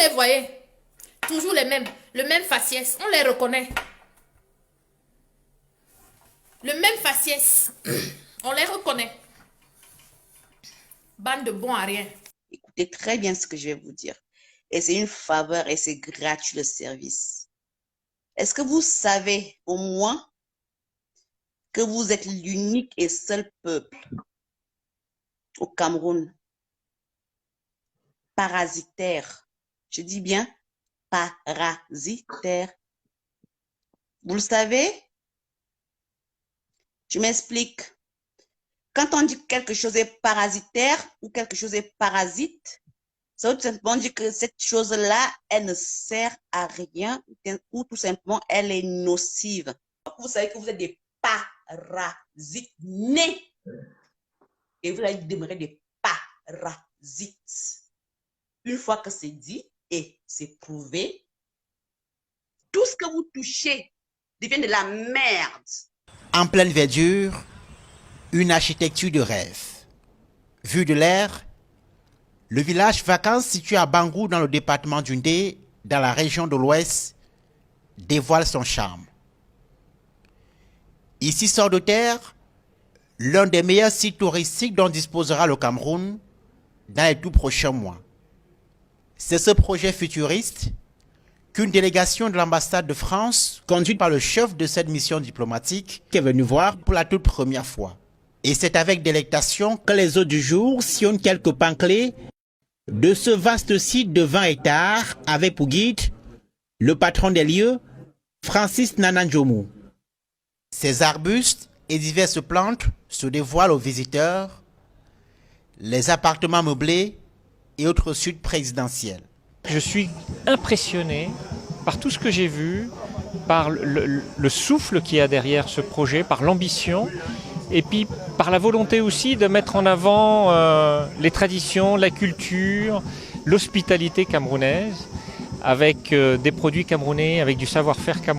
les voyez? Toujours les mêmes. Le même faciès. On les reconnaît. Le même faciès. On les reconnaît. Bande de bons à rien. Écoutez très bien ce que je vais vous dire. Et c'est une faveur et c'est gratuit le service. Est-ce que vous savez au moins que vous êtes l'unique et seul peuple au Cameroun parasitaire? Je dis bien parasitaire. Vous le savez? Je m'explique. Quand on dit que quelque chose est parasitaire ou quelque chose est parasite, ça veut tout simplement dire que cette chose-là, elle ne sert à rien ou tout simplement, elle est nocive. Vous savez que vous êtes des parasites nés et vous allez demeurer des parasites. Une fois que c'est dit et c'est prouvé, tout ce que vous touchez devient de la merde. En pleine verdure, une architecture de rêve. Vue de l'air, le village vacances situé à Bangou dans le département d'Undé, dans la région de l'Ouest, dévoile son charme. Ici sort de terre l'un des meilleurs sites touristiques dont disposera le Cameroun dans les tout prochains mois. C'est ce projet futuriste qu'une délégation de l'ambassade de France, conduite par le chef de cette mission diplomatique, est venue voir pour la toute première fois. Et c'est avec délectation que les hôtes du jour sillonnent quelques pans clés de ce vaste site de 20 hectares avec pour guide le patron des lieux, Francis Nanandjomou. Ces arbustes et diverses plantes se dévoilent aux visiteurs, les appartements meublés et autres suites présidentielles. Je suis impressionné par tout ce que j'ai vu, par le souffle qu'il y a derrière ce projet, par l'ambition, et puis par la volonté aussi de mettre en avant les traditions, la culture, l'hospitalité camerounaise, avec des produits camerounais, avec du savoir-faire camerounais.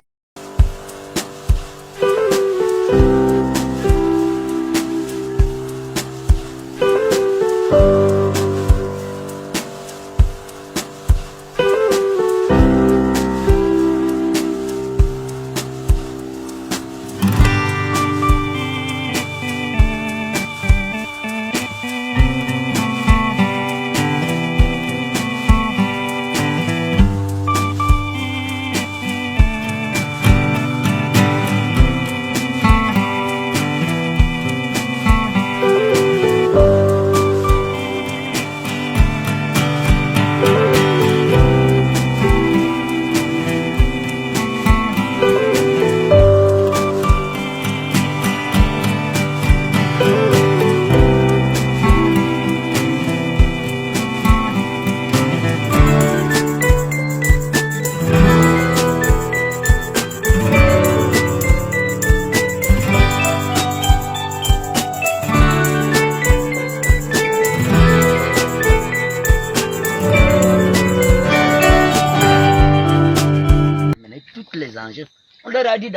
On leur a dit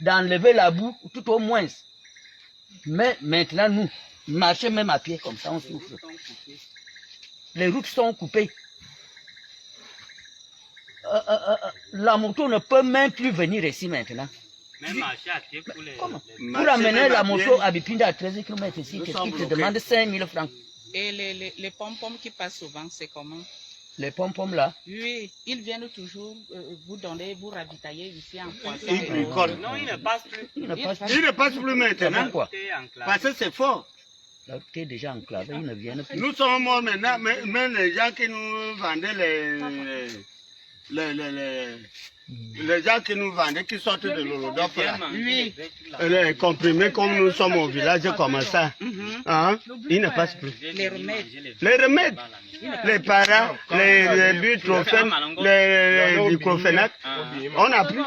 d'enlever la boue, tout au moins. Mais maintenant, nous, marcher même à pied comme ça, on souffre. Les routes sont coupées. La moto ne peut même plus venir ici maintenant. Même marcher à pied pour les... Comment? Pour amener la moto à Bipinda à 13 km ici, qu'est-ce qui te demande 5 000 francs? Et les pom-poms qui passent souvent, c'est comment? Les pom-poms là? Oui, ils viennent toujours vous donner, vous ravitailler ici en poisson. Ils bricolent. Non, ils ne passent plus. Ils ne passent Ils ne passent plus maintenant. Pourquoi? Parce que c'est fort. Là, tu es déjà enclavé, ils ne viennent plus. Nous sommes morts maintenant, mais les gens qui nous vendaient les gens qui nous vendaient, qui sortent de l'Holodope là, Oui. les comprimés comme nous sommes au village comme ça, hein, ils ne passent plus. Les remèdes. Les remèdes, les parents, les butrofènes, les diclofénac, on n'a plus.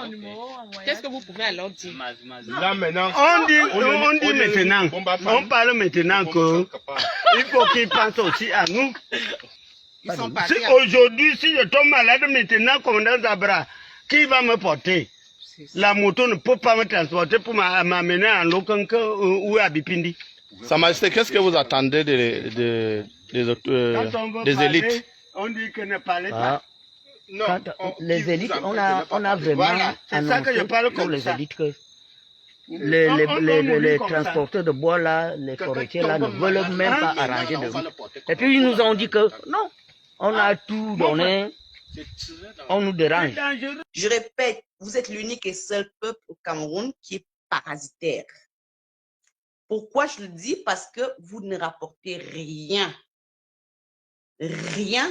Qu'est-ce que vous pouvez alors dire? Là maintenant, on dit maintenant, on parle maintenant qu'il faut qu'ils pensent aussi à nous. Ils sont partis. Si aujourd'hui, si je tombe malade maintenant, comme dans Zabra, qui va me porter? La moto ne peut pas me transporter pour m'amener en Lokanka ou à Bipindi. Sa Majesté, qu'est-ce que vous attendez des élites? On dit que ne parlez pas. Non, les élites, on a vraiment Voilà, c'est ça que je annoncé parle pour comme les ça. élites que On les nous dit comme ça. transporteurs de bois là, les forestiers là ne veulent même pas arranger de On va le route. porter Et puis ils nous ont dit que non, on a tout donné, on nous dérange. Je répète, vous êtes l'unique et seul peuple au Cameroun qui est parasitaire. Pourquoi je le dis? Parce que vous ne rapportez rien. Rien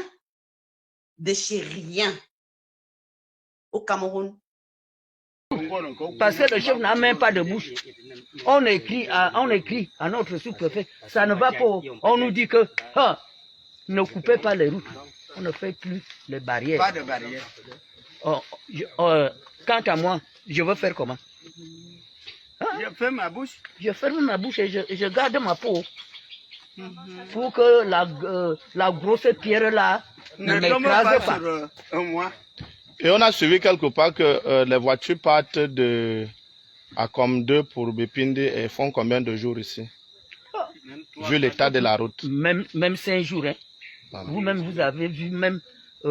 de chez rien au Cameroun. Parce que le chef n'a même pas de bouche. On écrit à notre sous-préfet, ça ne va pas. On nous dit que ne coupez pas les routes. On ne fait plus les barrières. Pas de barrière. Quant à moi, je veux faire comment? Je ferme ma bouche. Je ferme ma bouche et je garde ma peau. Pour que la grosse pierre là ne Ne tombe m'écrase pas pas. sur moi. Et on a suivi quelque part que les voitures partent à comme 2 pour Bépinde et font combien de jours ici? Vu l'état de la route. Même 5 jours. Hein. Voilà. Vous-même, vous avez vu même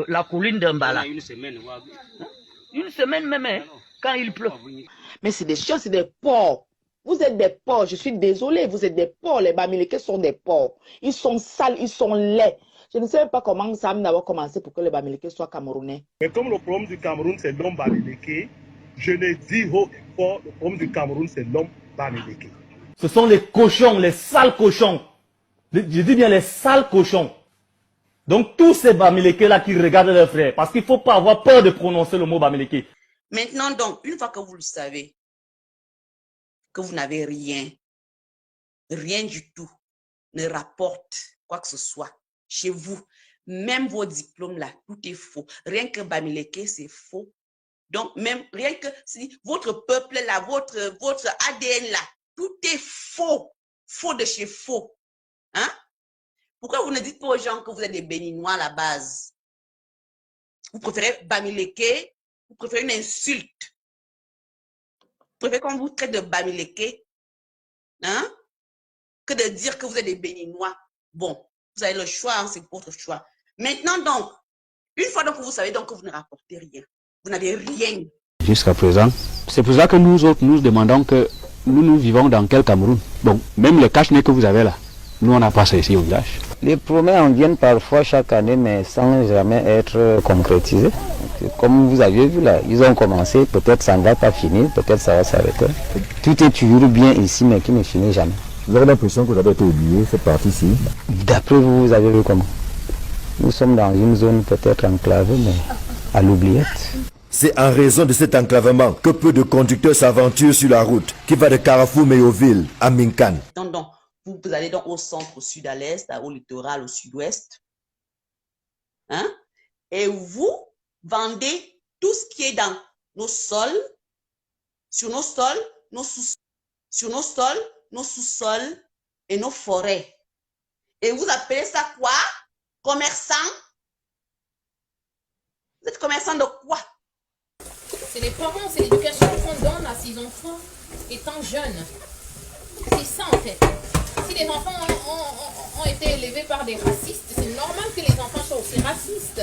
la colline d'Ambala. Une semaine. Une semaine même, hein, quand il pleut. Mais c'est des chiens, c'est des porcs. Vous êtes des porcs, je suis désolée, vous êtes des porcs. Les Bamileke sont des porcs. Ils sont sales, ils sont laids. Je ne sais même pas comment ça a d'abord commencé pour que les Bamileke soient camerounais. Mais comme le problème du Cameroun, c'est l'homme Bamileke, je l'ai dit haut et fort, le problème du Cameroun, c'est l'homme Bamileke. Ce sont les cochons, les sales cochons. Je dis bien les sales cochons. Donc tous ces Bamileke-là qui regardent leurs frères, parce qu'il ne faut pas avoir peur de prononcer le mot Bamileke. Maintenant donc, une fois que vous le savez, que vous n'avez rien, rien du tout, ne rapporte quoi que ce soit chez vous, même vos diplômes là, tout est faux. Rien que Bamileke, c'est faux. Donc même rien que si votre peuple là, votre ADN là, tout est faux, faux de chez faux. Hein? Pourquoi vous ne dites pas aux gens que vous êtes des Béninois à la base? Vous préférez Bamileke, vous préférez une insulte. Vous préférez qu'on vous traite de Bamileke, hein? Que de dire que vous êtes des Béninois. Bon, vous avez le choix, hein, c'est votre choix. Maintenant donc, une fois donc que vous savez donc que vous ne rapportez rien, vous n'avez rien. Jusqu'à présent, c'est pour ça que nous autres, nous demandons que nous vivons dans quel Cameroun? Bon, même les cache-nez que vous avez là, nous on n'a pas ça ici au village. Les promesses en viennent parfois chaque année, mais sans jamais être concrétisées. Comme vous avez vu là, ils ont commencé, peut-être ça ne va pas finir, peut-être ça va s'arrêter. Tout est toujours bien ici, mais qui ne finit jamais. Vous avez l'impression que vous avez été oublié, cette partie-ci? D'après vous, vous avez vu comment? Nous sommes dans une zone peut-être enclavée, mais à l'oubliette. C'est en raison de cet enclavement que peu de conducteurs s'aventurent sur la route qui va de Carrefour Méoville à Minkan. Donc, vous allez donc au centre, au sud, à l'est, au littoral, au sud-ouest. Hein? Et vous vendez tout ce qui est dans nos sols, sur nos sols, nos sous-sols, sur nos sols, nos sous-sols et nos forêts. Et vous appelez ça quoi? Commerçant? Vous êtes commerçant de quoi? C'est les parents, c'est l'éducation qu'on donne à ces enfants étant jeunes. C'est ça en fait. Si les enfants ont été élevés par des racistes, c'est normal que les enfants soient aussi racistes.